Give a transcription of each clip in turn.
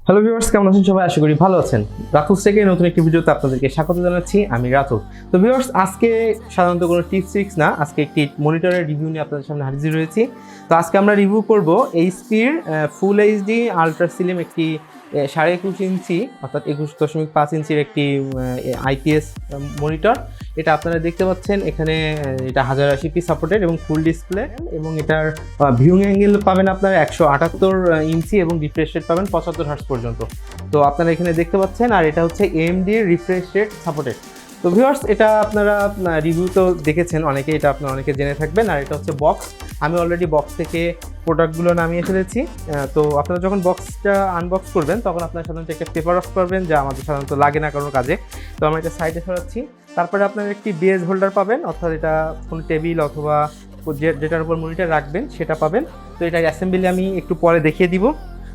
Hello viewers, কেমন আছেন সবাই? আশা করি ভালো আছেন। রাতুলস থেকে নতুন একটি ভিডিওতে আপনাদেরকে স্বাগত জানাচ্ছি। আমি রাতুল। তো ভিউয়ার্স, আজকে সাধারণত কোনো টিপস ট্রিক্স না, আজকে একটি মনিটরের রিভিউ নিয়ে আপনাদের সামনে হাজির হয়েছি। তো আজকে আমরা রিভিউ করব এইচপির ফুল এইচডি আলট্রা স্লিম একটি 21.5 ইঞ্চি অর্থাৎ 21.5 ইঞ্চির একটি আইপিএস মনিটর। এটা আপনারা দেখতে পাচ্ছেন এখানে, এটা 1080p সাপোর্টেড এবং ফুল ডিসপ্লে, এবং এটার ভিউইং অ্যাঙ্গেল পাবেন আপনারা 178 ইঞ্চি এবং রিফ্রেশ রেট পাবেন 75 হার্টজ পর্যন্ত। তো আপনারা এখানে দেখতে পাচ্ছেন, আর এটা হচ্ছে AMD রিফ্রেশ রেট সাপোর্টেড। তো ভিউয়ার্স, এটা আপনারা রিভিউ তো দেখেছেন অনেকে, এটা আপনারা অনেকে জেনে থাকবেন। আর এটা হচ্ছে বক্স। আমি অলরেডি বক্স থেকে প্রোডাক্টগুলো নামিয়ে ফেলেছি। তো আপনারা যখন বক্সটা আনবক্স করবেন তখন আপনারা সাধারণত একটা পেপার অফ করবেন, যা আমাদের সাধারণত লাগে না কোনো কাজে। তো আমরা এটা সাইডে সরাচ্ছি। তারপরে আপনারা একটি বেজ হোল্ডার পাবেন, অর্থাৎ এটা কোনো টেবিল অথবা যেটার উপর মনিটর রাখবেন সেটা পাবেন। তো এটা অ্যাসেম্বলি আমি একটু পরে দেখিয়ে দিব।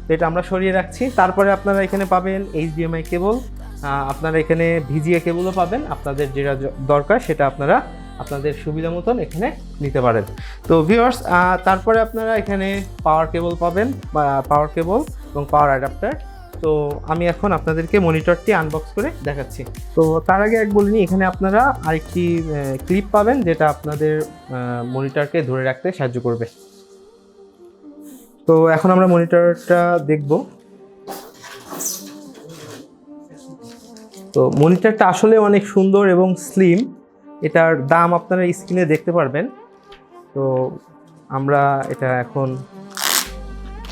তো এটা আমরা সরিয়ে রাখছি। তারপরে আপনারা এখানে পাবেন HDMI কেবল, আপনারা এখানে VGA কেবলও পাবেন। আপনাদের যেটা দরকার সেটা আপনারা আপনাদের সুবিধা মতন এখানে নিতে পারেন। তো ভিউয়ার্স, তারপরে আপনারা এখানে পাওয়ার কেবল পাবেন, পাওয়ার কেবল এবং পাওয়ার অ্যাডাপ্টার। তো আমি এখন আপনাদেরকে মনিটরটি আনবক্স করে দেখাচ্ছি। তো তার আগে বলিনি, এখানে আপনারা আরেকটি ক্লিপ পাবেন যেটা আপনাদের মনিটরকে ধরে রাখতে সাহায্য করবে। তো এখন আমরা মনিটরটা দেখব। তো মনিটরটা আসলে অনেক সুন্দর এবং স্লিম। এটার দাম আপনারা স্ক্রিনে দেখতে পারবেন। তো আমরা এটা এখন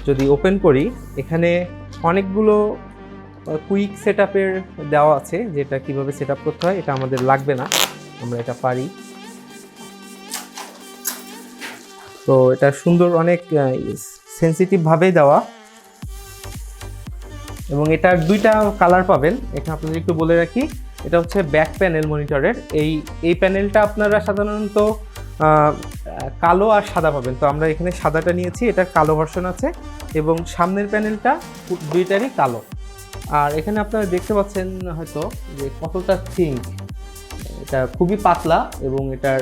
যদি ওপেন করি, এখানে অনেকগুলো কুইক সেটআপের দেওয়া আছে, যেটা কিভাবে সেটআপ করতে হয় এটা আমাদের লাগবে না, আমরা এটা পারি। তো এটা সুন্দর, অনেক সেন্সিটিভভাবেই দেওয়া, এবং এটার দুইটা কালার পাবেন। এখানে আপনাদের একটু বলে রাখি, এটা হচ্ছে ব্যাক প্যানেল মনিটরের। এই প্যানেলটা আপনারা সাধারণত কালো আর সাদা পাবেন। তো আমরা এখানে সাদাটা নিয়েছি, এটার কালো ভার্সন আছে, এবং সামনের প্যানেলটা দুইটারই কালো। আর এখানে আপনারা দেখতে পাচ্ছেন হয়তো যে কতটা থিঙ্ক, এটা খুবই পাতলা, এবং এটার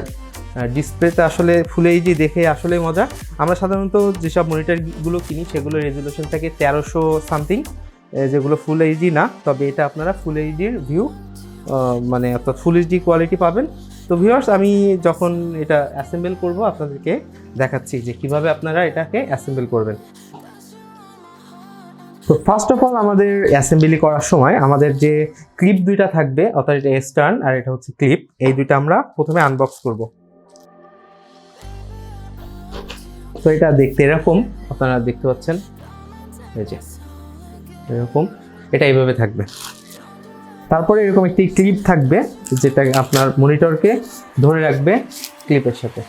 ডিসপ্লেতে আসলে ফুল এইচডি দেখে আসলে মজা। আমরা সাধারণত যেসব মনিটরগুলো কিনি সেগুলো রেজুলেশন থাকে 1300 সামথিং, যেগুলো ফুল এইচডি না। তবে এটা আপনারা ফুল এইচডির ভিউ, মানে অর্থাৎ ফুল এইচডি কোয়ালিটি পাবেন। তো ভিউয়ার্স, আমি যখন এটা অ্যাসেম্বল করব আপনাদেরকে দেখাচ্ছি যে কিভাবে আপনারা এটাকে অ্যাসেম্বল করবেন। তো ফার্স্ট অফ অল, আমাদের অ্যাসেম্বলি করার সময় আমাদের যে ক্লিপ দুইটা থাকবে, অর্থাৎ এটা স্টার্ন আর এটা হচ্ছে ক্লিপ, এই দুইটা আমরা প্রথমে আনবক্স করব। তো এটা দেখতে এরকম, আপনারা দেখতে পাচ্ছেন, এই যে এরকম, এটা এইভাবে থাকবে। তারপরে এরকম একটি ক্লিপ থাকবে যেটা আপনার মনিটরকে ধরে রাখবে ক্লিপের সাথে।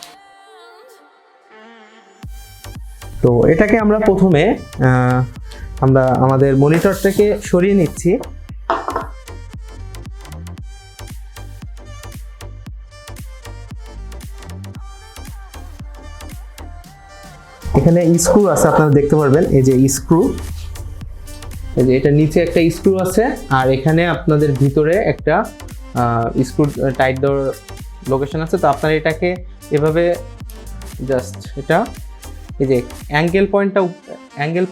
তো এটাকে আমরা প্রথমে আমরা আমাদের মনিটরটাকে সরিয়ে নিচ্ছি। এখানে স্ক্রু আছে, আপনারা দেখতে পারবেন, এই যে স্ক্রু, এই যে এটা নিচে একটা স্ক্রু আছে, আর এখানে আপনাদের ভিতরে একটা স্ক্রু টাইট দেওয়ার লোকেশন আছে। তো আপনারা এটাকে এভাবে জাস্ট, এটা এই যে অ্যাঙ্গেল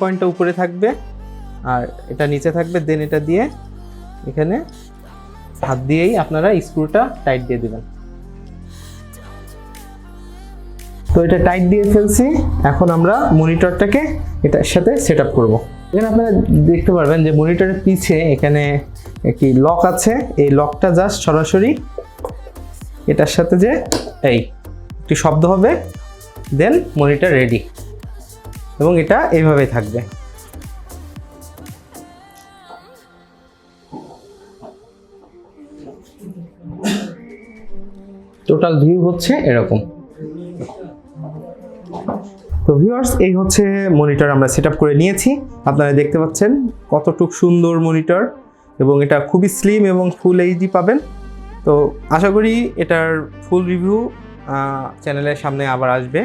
পয়েন্টটা উপরে থাকবে আর এটা নিচে থাকবে, দেন এটা দিয়ে এখানে হাত দিয়েই আপনারা স্ক্রুটা টাইট দিয়ে দিবেন। তো এটা টাইট দিয়ে ফেলছি। এখন আমরা মনিটরটাকে এটার সাথে সেট আপ করবো। এখানে আপনারা দেখতে পারবেন যে মনিটরের পিছে এখানে একটি লক আছে, এই লকটা জাস্ট সরাসরি এটার সাথে যে এই একটি শব্দ হবে, দেন মনিটর রেডি, এবং এটা এইভাবেই থাকবে। টোটাল ভিউ হচ্ছে এরকম। তো ভিউয়ার্স, এই হচ্ছে মনিটর আমরা সেট আপ করে নিয়েছি। আপনারা দেখতে পাচ্ছেন কতটুকু সুন্দর মনিটর, এবং এটা খুবই স্লিম এবং ফুল এইচডি পাবেন। তো আশা করি এটার ফুল রিভিউ চ্যানেলের সামনে আবার আসবে।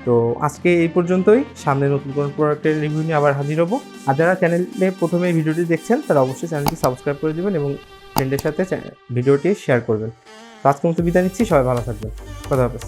তো আজকে এই পর্যন্তই, সামনে নতুন কোনো প্রোডাক্টের রিভিউ নিয়ে আবার হাজির হব। আর যারা চ্যানেলে প্রথমে ভিডিওটি দেখছেন তারা অবশ্যই চ্যানেলটি সাবস্ক্রাইব করে দেবেন এবং ফ্রেন্ডের সাথে ভিডিওটি শেয়ার করবেন। তো আজকে মতো বিদায় নিচ্ছি, সবাই ভালো থাকবেন, কথা হবে।